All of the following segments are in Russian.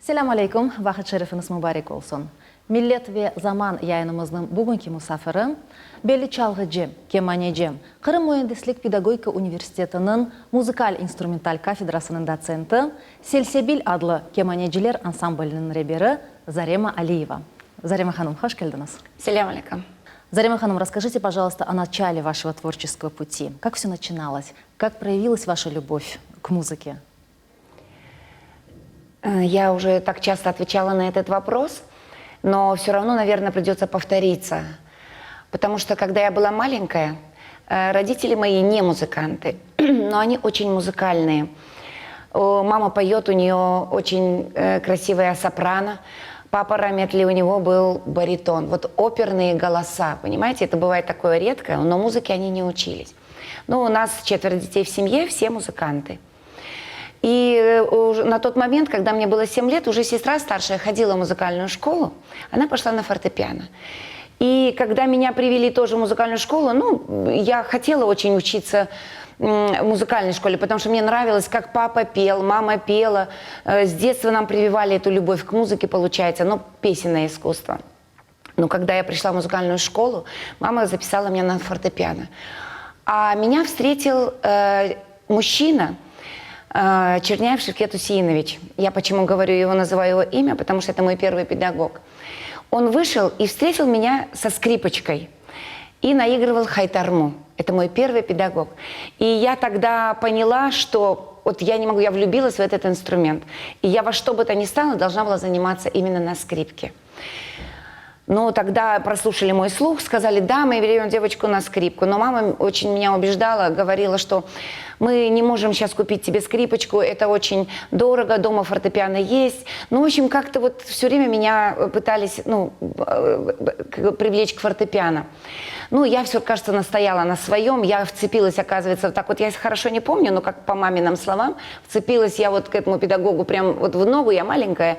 Selam aleykum, vaxt şerifiniz mübarek olsun. Millet ve zaman yayınımızın bugünkü musafiri, belli çalgıcı, kemaneci, Kırım Mühendislik Pedagogika Üniversiteti'nin Müzikal Instrumental Kafedrasının doçenti, Selsebil adlı kemaneciler ansamblinin rehberi Zarema Aliyeva. Зарема Ханум, hoş geldiniz. Салям алейкум. Зарема Ханум, расскажите, пожалуйста, о начале вашего творческого пути. Как все начиналось? Как проявилась ваша любовь к музыке? Я уже так часто отвечала на этот вопрос, но все равно, наверное, придется повториться. Потому что, когда я была маленькая, родители мои не музыканты, но они очень музыкальные. Мама поет, у нее очень красивая сопрано. Папа Раметли, у него был баритон. Вот оперные голоса, понимаете, это бывает такое редкое, но музыке они не учились. Ну, у нас 4 детей в семье, все музыканты. И на тот момент, когда мне было 7 лет, уже сестра старшая ходила в музыкальную школу, она пошла на фортепиано. И когда меня привели тоже в музыкальную школу, ну, я хотела очень учиться в музыкальной школе, потому что мне нравилось, как папа пел, мама пела. С детства нам прививали эту любовь к музыке, получается, ну, песенное искусство. Но когда я пришла в музыкальную школу, мама записала меня на фортепиано. А меня встретил мужчина, Черняев Шевкет Усиинович. Я почему говорю его, называю его имя, потому что это мой первый педагог. Он вышел и встретил меня со скрипочкой и наигрывал хайтарму. Это мой первый педагог. И я тогда поняла, что вот я не могу, я влюбилась в этот инструмент. И я во что бы то ни стало должна была заниматься именно на скрипке. Но тогда прослушали мой слух, сказали, да, мы берем девочку на скрипку. Но мама очень меня убеждала, говорила, что мы не можем сейчас купить тебе скрипочку, это очень дорого, дома фортепиано есть. Ну, в общем, как-то вот все время меня пытались, ну, привлечь к фортепиано. Ну, я все, кажется, настояла на своем, я вцепилась, оказывается, так вот я хорошо не помню, но как по маминым словам, вцепилась я вот к этому педагогу прям вот в ногу, я маленькая.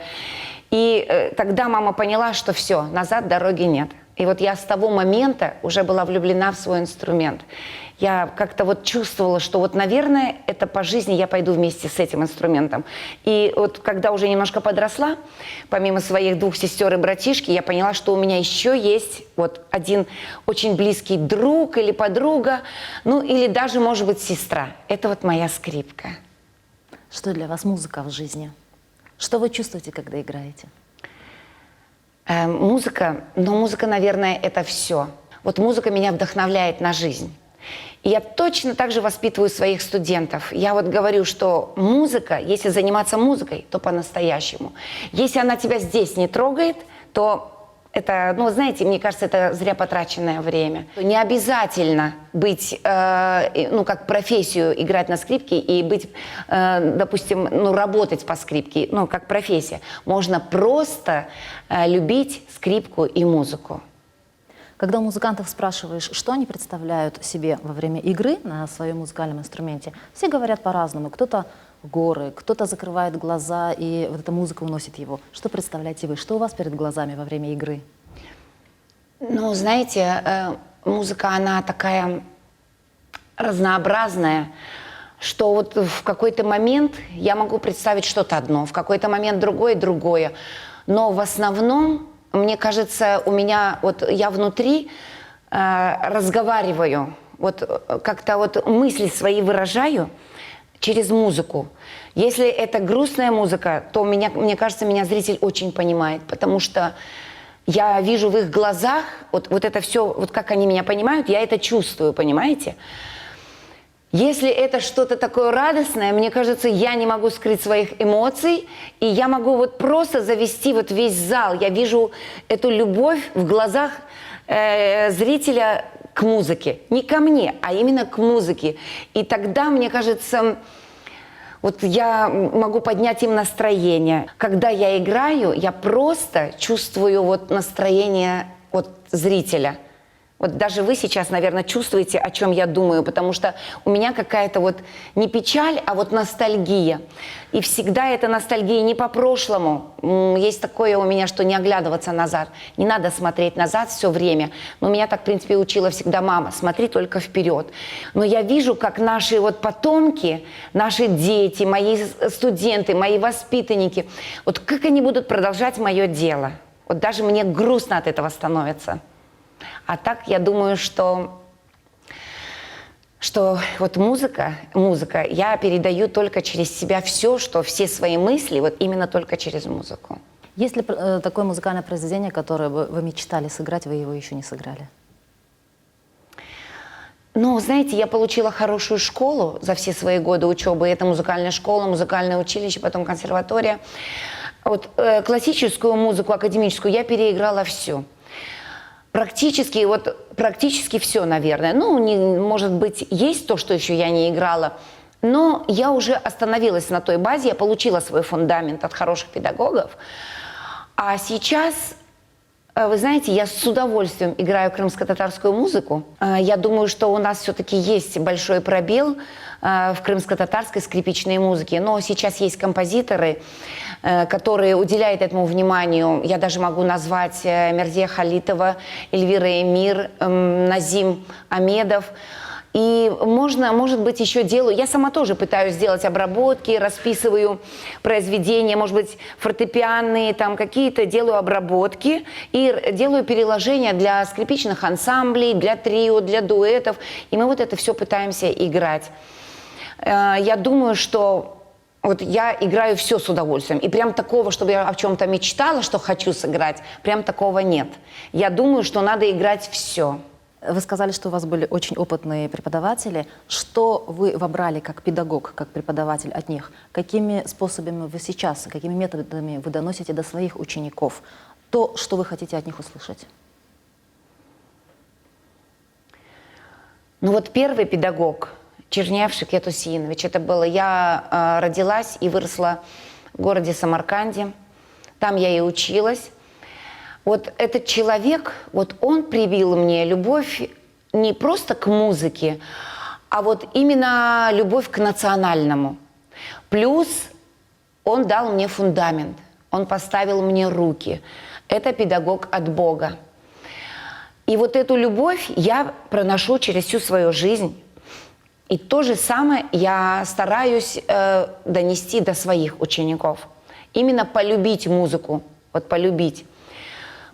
И тогда мама поняла, что все, назад дороги нет. И вот я с того момента уже была влюблена в свой инструмент. Я как-то вот чувствовала, что вот, наверное, это по жизни я пойду вместе с этим инструментом. И вот когда уже немножко подросла, помимо своих 2 сестер и братишки, я поняла, что у меня еще есть вот один очень близкий друг или подруга, ну или даже, может быть, сестра. Это вот моя скрипка. Что для вас музыка в жизни? Что вы чувствуете, когда играете? Музыка, наверное, это все. Вот музыка меня вдохновляет на жизнь. И я точно так же воспитываю своих студентов. Я вот говорю, что музыка, если заниматься музыкой, то по-настоящему. Если она тебя здесь не трогает, то это, ну, знаете, мне кажется, это зря потраченное время. Не обязательно быть, ну, как профессию играть на скрипке и быть, допустим, ну, работать по скрипке, ну, как профессия. Можно просто любить скрипку и музыку. Когда у музыкантов спрашиваешь, что они представляют себе во время игры на своем музыкальном инструменте, все говорят по-разному. Кто-то горы, кто-то закрывает глаза, и вот эта музыка уносит его. Что представляете вы? Что у вас перед глазами во время игры? Ну, знаете, музыка, она такая разнообразная, что вот в какой-то момент я могу представить что-то одно, в какой-то момент другое. Но в основном, мне кажется, у меня, вот я внутри разговариваю, вот как-то вот мысли свои выражаю через музыку. Если это грустная музыка, то мне кажется, меня зритель очень понимает, потому что я вижу в их глазах, вот это все, вот как они меня понимают, я это чувствую, понимаете? Если это что-то такое радостное, мне кажется, я не могу скрыть своих эмоций, и я могу вот просто завести вот весь зал. Я вижу эту любовь в глазах зрителя к музыке. Не ко мне, а именно к музыке. И тогда, мне кажется, вот я могу поднять им настроение. Когда я играю, я просто чувствую вот настроение вот зрителя. Вот даже вы сейчас, наверное, чувствуете, о чем я думаю, потому что у меня какая-то вот не печаль, а вот ностальгия. И всегда эта ностальгия не по прошлому. Есть такое у меня, что не оглядываться назад. Не надо смотреть назад все время. Но меня так, в принципе, учила всегда мама. Смотри только вперед. Но я вижу, как наши вот потомки, наши дети, мои студенты, мои воспитанники, вот как они будут продолжать мое дело. Вот даже мне грустно от этого становится. А так, я думаю, что вот музыка, я передаю только через себя все свои мысли, вот именно только через музыку. Есть ли такое музыкальное произведение, которое вы мечтали сыграть, вы его еще не сыграли? Ну, знаете, я получила хорошую школу за все свои годы учебы. Это музыкальная школа, музыкальное училище, потом консерватория. Вот классическую музыку, академическую я переиграла всю. Практически все, наверное. Ну, может быть, есть то, что еще я не играла, но я уже остановилась на той базе, я получила свой фундамент от хороших педагогов. А сейчас, вы знаете, я с удовольствием играю крымско-татарскую музыку. Я думаю, что у нас все-таки есть большой пробел в крымско-татарской скрипичной музыке, но сейчас есть композиторы, которые уделяют этому вниманию. Я даже могу назвать Мерзия Халитова, Эльвира Эмир, Назим Амедов. И может быть, еще делаю... Я сама тоже пытаюсь сделать обработки, расписываю произведения, может быть, фортепианные, там какие-то делаю обработки и делаю переложения для скрипичных ансамблей, для трио, для дуэтов. И мы вот это все пытаемся играть. Я думаю, что вот я играю все с удовольствием. И прям такого, чтобы я о чем-то мечтала, что хочу сыграть, прям такого нет. Я думаю, что надо играть все. Вы сказали, что у вас были очень опытные преподаватели. Что вы вобрали как педагог, как преподаватель от них? Какими способами вы сейчас, какими методами вы доносите до своих учеников то, что вы хотите от них услышать? Ну вот первый педагог, Чернявшик Ятусинович, это было, я родилась и выросла в городе Самарканде, там я и училась. Вот этот человек, вот он привил мне любовь не просто к музыке, а вот именно любовь к национальному. Плюс он дал мне фундамент, он поставил мне руки. Это педагог от Бога. И вот эту любовь я проношу через всю свою жизнь. И то же самое я стараюсь донести до своих учеников. Именно полюбить музыку, вот полюбить.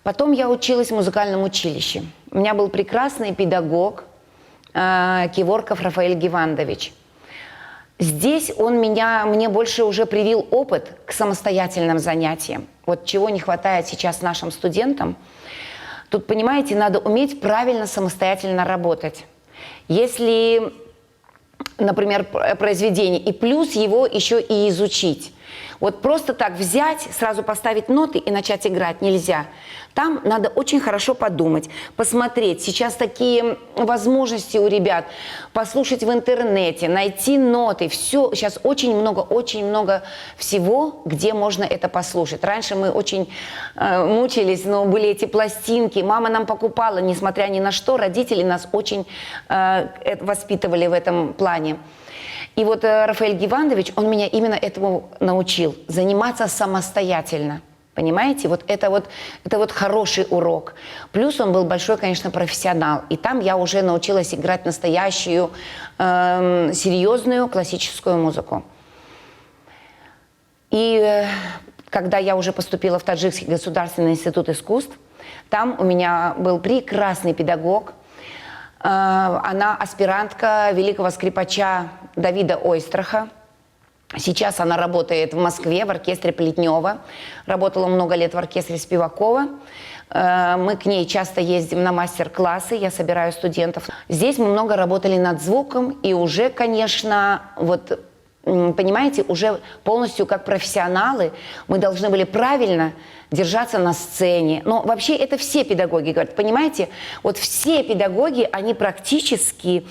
Потом я училась в музыкальном училище. У меня был прекрасный педагог Киворков Рафаэль Гевандович. Здесь он мне больше уже привил опыт к самостоятельным занятиям. Вот чего не хватает сейчас нашим студентам. Тут, понимаете, надо уметь правильно самостоятельно работать. Если, например, произведение, и плюс его еще и изучить. Вот просто так взять, сразу поставить ноты и начать играть нельзя. Там надо очень хорошо подумать, посмотреть. Сейчас такие возможности у ребят. Послушать в интернете, найти ноты. Все, сейчас очень много всего, где можно это послушать. Раньше мы очень мучились, но были эти пластинки. Мама нам покупала, несмотря ни на что. Родители нас очень воспитывали в этом плане. И вот Рафаэль Гевандович, он меня именно этому научил. Заниматься самостоятельно. Понимаете? Вот это вот хороший урок. Плюс он был большой, конечно, профессионал. И там я уже научилась играть настоящую, серьезную классическую музыку. И когда я уже поступила в Таджикский государственный институт искусств, там у меня был прекрасный педагог. Она аспирантка великого скрипача Давида Ойстраха. Сейчас она работает в Москве в оркестре Плетнева. Работала много лет в оркестре Спивакова. Мы к ней часто ездим на мастер-классы, я собираю студентов. Здесь мы много работали над звуком, и уже, конечно, вот, понимаете, уже полностью как профессионалы мы должны были правильно держаться на сцене. Но вообще это все педагоги говорят, понимаете? Вот все педагоги, они практически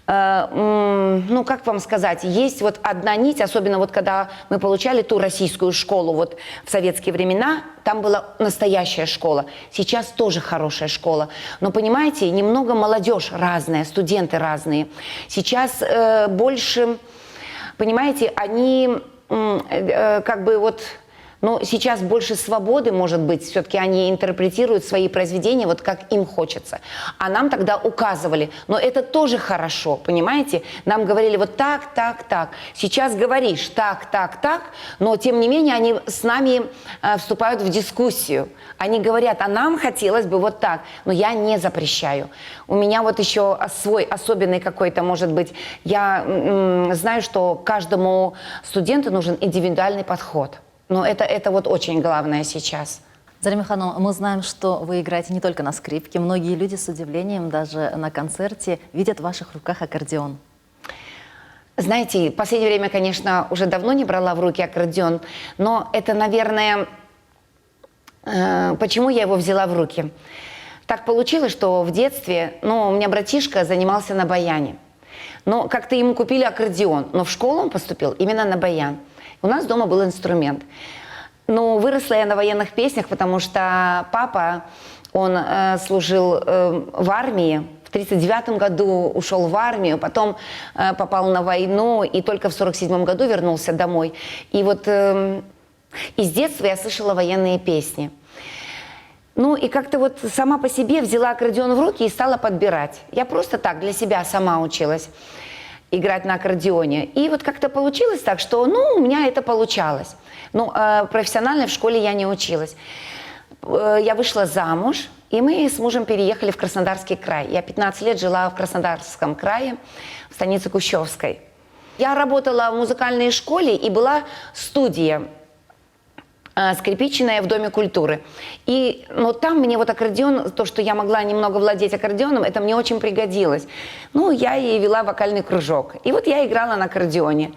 Ну, как вам сказать, есть вот одна нить, особенно вот когда мы получали ту российскую школу вот в советские времена, там была настоящая школа. Сейчас тоже хорошая школа. Но, понимаете, немного молодежь разная, студенты разные. Сейчас больше, понимаете, они как бы вот... Но сейчас больше свободы, может быть, все-таки они интерпретируют свои произведения вот как им хочется. А нам тогда указывали. Но это тоже хорошо, понимаете? Нам говорили вот так, так, так. Сейчас говоришь так, так, так, но тем не менее они с нами вступают в дискуссию. Они говорят, а нам хотелось бы вот так. Но я не запрещаю. У меня вот еще свой особенный какой-то, может быть, я знаю, что каждому студенту нужен индивидуальный подход. Но это вот очень главное сейчас. Зарема Ханом, мы знаем, что вы играете не только на скрипке. Многие люди с удивлением даже на концерте видят в ваших руках аккордеон. Знаете, в последнее время, конечно, уже давно не брала в руки аккордеон, но это, наверное, почему я его взяла в руки? Так получилось, что в детстве, у меня братишка занимался на баяне. Но как-то ему купили аккордеон, но в школу он поступил именно на баян. У нас дома был инструмент. Но выросла я на военных песнях, потому что папа, он служил в армии. В 1939 году ушел в армию, потом попал на войну и только в 1947 году вернулся домой. И вот из детства я слышала военные песни. Ну и как-то вот сама по себе взяла аккордеон в руки и стала подбирать. Я просто так для себя сама училась играть на аккордеоне. И вот как-то получилось так, что, у меня это получалось. Но профессионально в школе я не училась. Я вышла замуж, и мы с мужем переехали в Краснодарский край. Я 15 лет жила в Краснодарском крае, в станице Кущевской. Я работала в музыкальной школе, и была студия скрипичная в Доме культуры. И там мне вот аккордеон, то, что я могла немного владеть аккордеоном, это мне очень пригодилось. Я и вела вокальный кружок. И вот я играла на аккордеоне.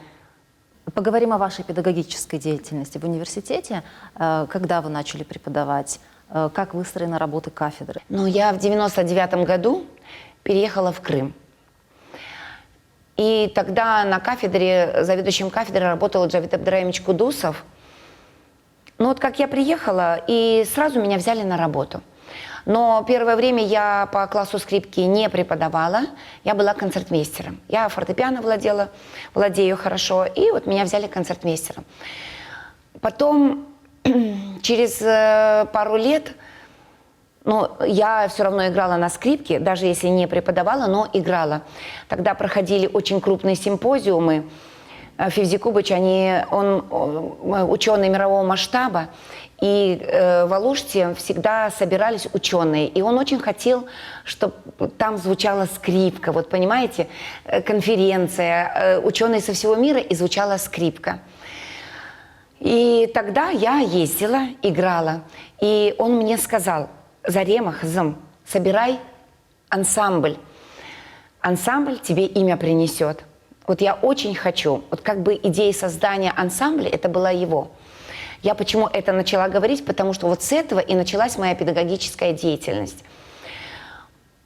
Поговорим о вашей педагогической деятельности в университете. Когда вы начали преподавать? Как выстроена работа кафедры? Я в 1999 году переехала в Крым. И тогда на кафедре, заведующим кафедрой работал Джавид Абдраимович Кудусов. Вот как я приехала, и сразу меня взяли на работу. Но первое время я по классу скрипки не преподавала, я была концертмейстером. Я фортепиано владею хорошо, и вот меня взяли концертмейстером. Потом, через пару лет, я все равно играла на скрипке, даже если не преподавала, но играла. Тогда проходили очень крупные симпозиумы. Февзи Кубыч, он ученый мирового масштаба, и в Алуште всегда собирались ученые, и он очень хотел, чтобы там звучала скрипка, вот понимаете, конференция, ученые со всего мира, и звучала скрипка. И тогда я ездила, играла, и он мне сказал: Зарема Хызым, собирай ансамбль, ансамбль тебе имя принесет. Вот я очень хочу, вот как бы идея создания ансамбля, это была его. Я почему это начала говорить? Потому что вот с этого и началась моя педагогическая деятельность.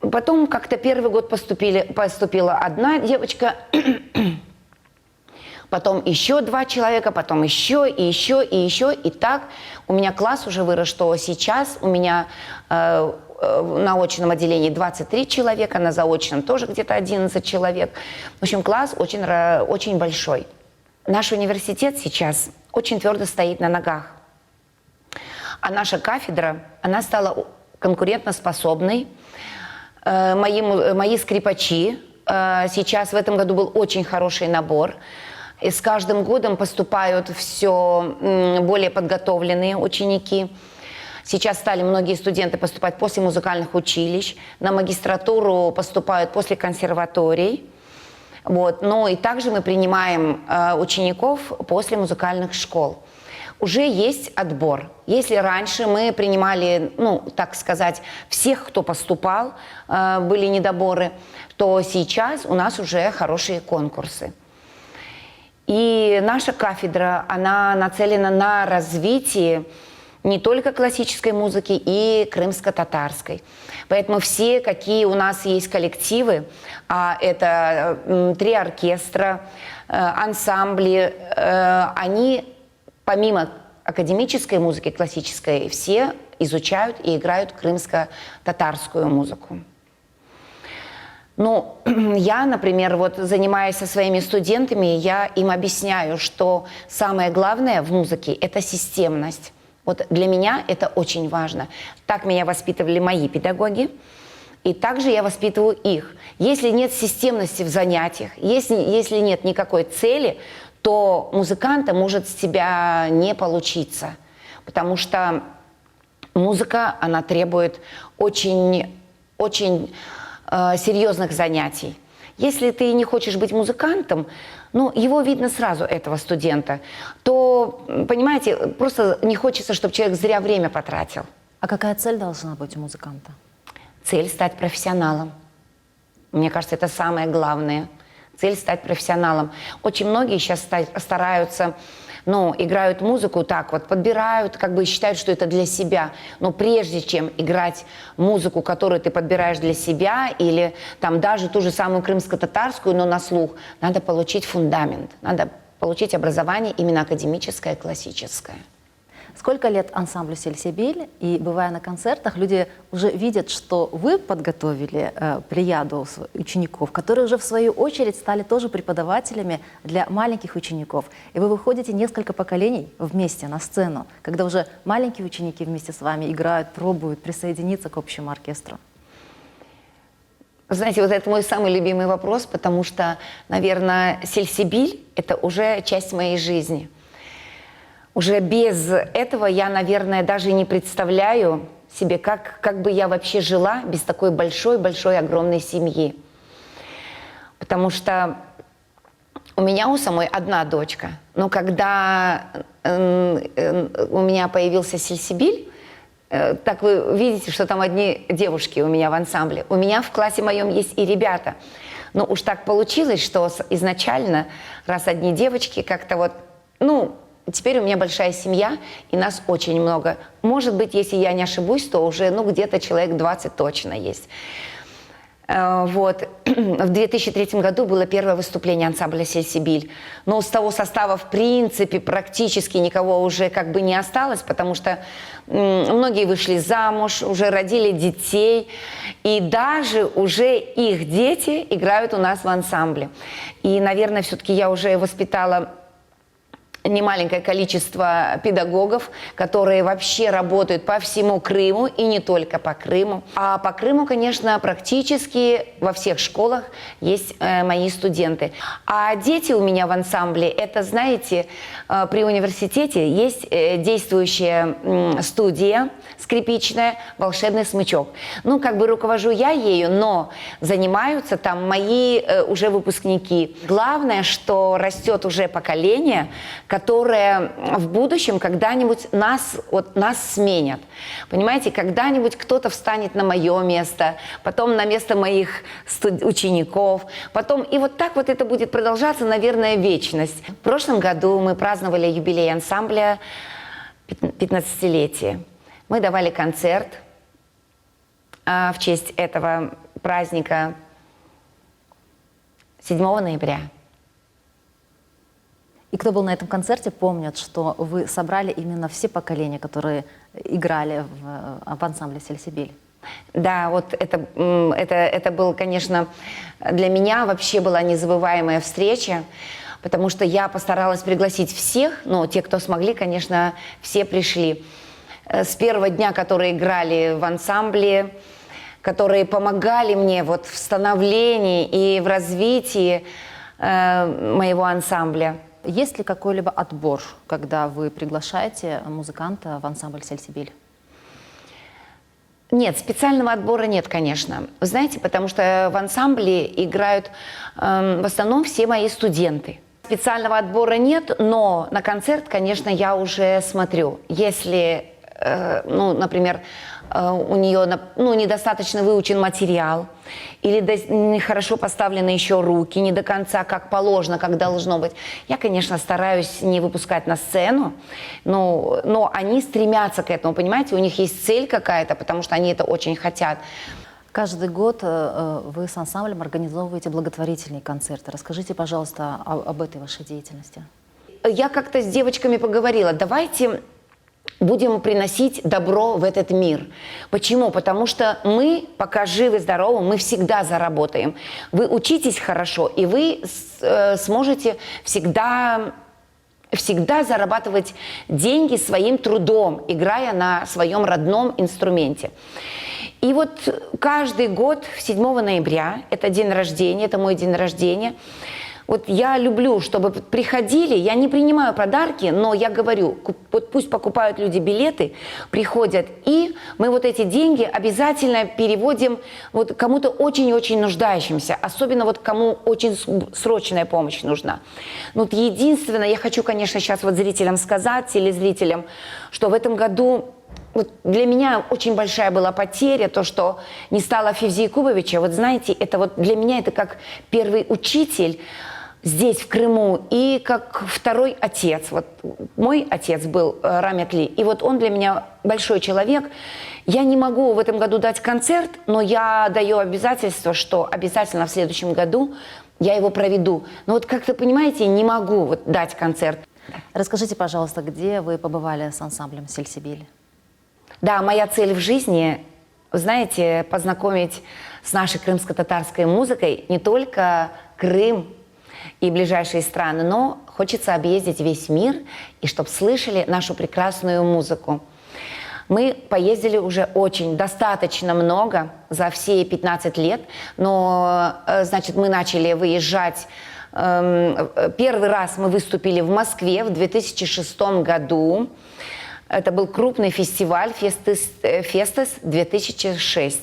Потом как-то первый год поступила одна девочка, потом еще 2 человека, потом еще, и еще, и еще. И так у меня класс уже вырос, что сейчас у меня на очном отделении 23 человека, на заочном тоже где-то 11 человек. В общем, класс очень большой. Наш университет сейчас очень твердо стоит на ногах. А наша кафедра, она стала конкурентоспособной. Мои скрипачи, сейчас в этом году был очень хороший набор. И с каждым годом поступают все более подготовленные ученики. Сейчас стали многие студенты поступать после музыкальных училищ, на магистратуру поступают после консерваторий. Вот. Ну и также мы принимаем учеников после музыкальных школ. Уже есть отбор. Если раньше мы принимали, так сказать, всех, кто поступал, были недоборы, то сейчас у нас уже хорошие конкурсы. И наша кафедра, она нацелена на развитие не только классической музыки, и крымско-татарской. Поэтому все, какие у нас есть коллективы, а это 3 оркестра, ансамбли, они помимо академической музыки, классической, все изучают и играют крымско-татарскую музыку. Ну, я, например, вот занимаясь со своими студентами, я им объясняю, что самое главное в музыке – это системность. Вот для меня это очень важно. Так меня воспитывали мои педагоги, и также я воспитываю их. Если нет системности в занятиях, если нет никакой цели, то музыканта может с тебя не получиться. Потому что музыка, она требует очень серьезных занятий. Если ты не хочешь быть музыкантом, ну, его видно сразу, этого студента, то, понимаете, просто не хочется, чтобы человек зря время потратил. А какая цель должна быть у музыканта? Цель – стать профессионалом. Мне кажется, это самое главное. Цель – стать профессионалом. Очень многие сейчас стараются, ну, играют музыку так вот, подбирают, как бы считают, что это для себя. Но прежде чем играть музыку, которую ты подбираешь для себя, или там даже ту же самую крымско-татарскую, но на слух, надо получить фундамент, надо получить образование именно академическое, классическое. Сколько лет ансамблю «Сельсибиль», и бывая на концертах, люди уже видят, что вы подготовили плеяду учеников, которые уже в свою очередь стали тоже преподавателями для маленьких учеников. И вы выходите несколько поколений вместе на сцену, когда уже маленькие ученики вместе с вами играют, пробуют присоединиться к общему оркестру. Знаете, вот это мой самый любимый вопрос, потому что, наверное, «Сельсибиль» – это уже часть моей жизни. Уже без этого я, наверное, даже не представляю себе, как бы я вообще жила без такой большой-большой огромной семьи. Потому что у меня у самой одна дочка, но когда у меня появился «Сельсибиль», так вы видите, что там одни девушки у меня в ансамбле. У меня в классе моем есть и ребята. Но уж так получилось, что изначально, раз одни девочки, как-то вот, ну... Теперь у меня большая семья, и нас очень много. Может быть, если я не ошибусь, то уже где-то человек 20 точно есть. Вот. В 2003 году было первое выступление ансамбля «Сельсибиль». Но с того состава, в принципе, практически никого уже как бы не осталось, потому что многие вышли замуж, уже родили детей, и даже уже их дети играют у нас в ансамбле. И, наверное, все-таки я уже воспитала немаленькое количество педагогов, которые вообще работают по всему Крыму и не только по Крыму. А по Крыму, конечно, практически во всех школах есть мои студенты. А дети у меня в ансамбле, это, знаете, при университете есть действующая студия скрипичная «Волшебный смычок». Ну, как бы руковожу я ею, но занимаются там мои уже выпускники. Главное, что растет уже поколение, которые в будущем когда-нибудь нас сменят. Понимаете, когда-нибудь кто-то встанет на мое место, потом на место моих учеников, потом... И вот так вот это будет продолжаться, наверное, вечность. В прошлом году мы праздновали юбилей ансамбля 15-летие. Мы давали концерт в честь этого праздника 7 ноября. И кто был на этом концерте, помнят, что вы собрали именно все поколения, которые играли в ансамбле «Сельсибиль». Да, вот это был, конечно, для меня вообще была незабываемая встреча, потому что я постаралась пригласить всех, но те, кто смогли, конечно, все пришли. С первого дня, которые играли в ансамбле, которые помогали мне вот в становлении и в развитии моего ансамбля. Есть ли какой-либо отбор, когда вы приглашаете музыканта в ансамбль «Сельсибиль»? Нет, специального отбора нет, конечно. Вы знаете, потому что в ансамбле играют в основном все мои студенты. Специального отбора нет, но на концерт, конечно, я уже смотрю. Если ну, например, у нее недостаточно выучен материал, или нехорошо поставлены еще руки, не до конца, как положено, как должно быть. Я, конечно, стараюсь не выпускать на сцену, но они стремятся к этому, понимаете, у них есть цель какая-то, потому что они это очень хотят. Каждый год вы с ансамблем организовываете благотворительные концерты. Расскажите, пожалуйста, об этой вашей деятельности. Я как-то с девочками поговорила, давайте будем приносить добро в этот мир. Почему? Потому что мы, пока живы, здоровы, мы всегда заработаем. Вы учитесь хорошо, и вы сможете всегда зарабатывать деньги своим трудом, играя на своем родном инструменте. И вот каждый год 7 ноября, это день рождения, это мой день рождения, вот я люблю, чтобы приходили, я не принимаю подарки, но я говорю, вот пусть покупают люди билеты, приходят, и мы вот эти деньги обязательно переводим вот кому-то очень-очень нуждающимся, особенно вот кому очень срочная помощь нужна. Вот единственное, я хочу, конечно, сейчас вот зрителям сказать, телезрителям, что в этом году вот для меня очень большая была потеря, то, что не стало Февзии Якубовича. Вот знаете, это вот для меня это как первый учитель здесь, в Крыму, и как второй отец. Вот мой отец был Рамет Ли, и вот он для меня большой человек. Я не могу в этом году дать концерт, но я даю обязательство, что обязательно в следующем году я его проведу. Но вот как-то, понимаете, не могу вот дать концерт. Расскажите, пожалуйста, где вы побывали с ансамблем Сельсибиль? Да, моя цель в жизни, знаете, познакомить с нашей крымско-татарской музыкой не только Крым и ближайшие страны, но хочется объездить весь мир, и чтобы слышали нашу прекрасную музыку. Мы поездили уже достаточно много за все 15 лет, но, значит, мы начали выезжать. Первый раз мы выступили в Москве в 2006 году. Это был крупный фестиваль «Фестес 2006».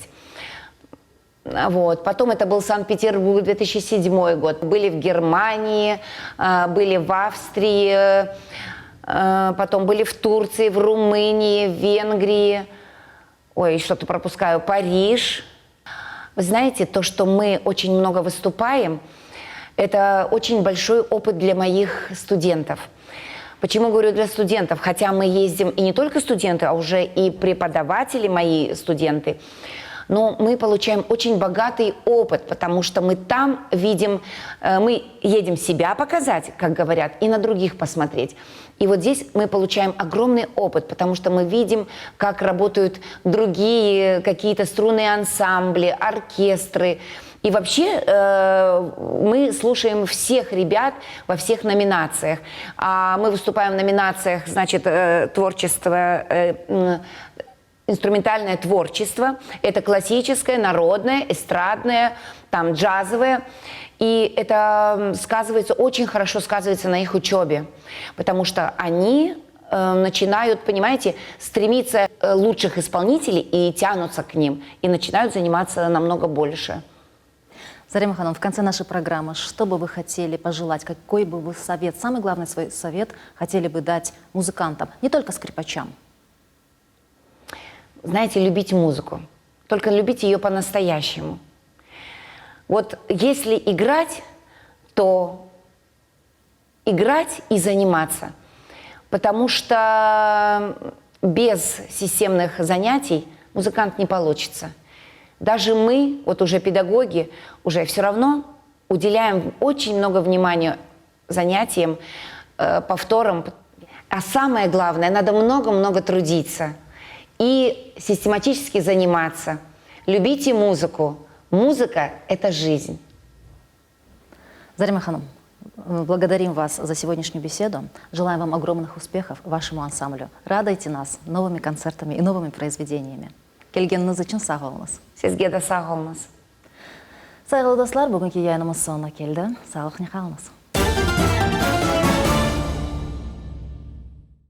Вот. Потом это был Санкт-Петербург, 2007 год. Были в Германии, были в Австрии, потом были в Турции, в Румынии, в Венгрии. Ой, что-то пропускаю. Париж. Вы знаете, то, что мы очень много выступаем, это очень большой опыт для моих студентов. Почему говорю для студентов? Хотя мы ездим и не только студенты, а уже и преподаватели, мои студенты. Но мы получаем очень богатый опыт, потому что мы там видим, мы едем себя показать, как говорят, и на других посмотреть. И вот здесь мы получаем огромный опыт, потому что мы видим, как работают другие какие-то струнные ансамбли, оркестры. И вообще мы слушаем всех ребят во всех номинациях. Мы выступаем в номинациях, значит, творчество, инструментальное творчество. Это классическое, народное, эстрадное, там, джазовое. И это очень хорошо сказывается на их учебе, потому что они начинают, понимаете, стремиться лучших исполнителей и тянутся к ним, и начинают заниматься намного больше. Зарима Ханом, в конце нашей программы, что бы вы хотели пожелать, какой бы вы совет, самый главный свой совет хотели бы дать музыкантам, не только скрипачам? Знаете, любить музыку, только любить ее по-настоящему. Вот если играть, то играть и заниматься, потому что без системных занятий музыкант не получится. Даже мы, вот уже педагоги, уже все равно уделяем очень много внимания занятиям, повторам. А самое главное, надо много-много трудиться и систематически заниматься. Любите музыку. Музыка – это жизнь. Зарима Ханом, благодарим вас за сегодняшнюю беседу. Желаем вам огромных успехов вашему ансамблю. Радуйте нас новыми концертами и новыми произведениями. Келгеніңіз үшін сау болыңыз. Сізге де сау болыңыз. Сайғылы достар, бүгінгі yayınımız sonuna келді. Саулық не қалыңыз.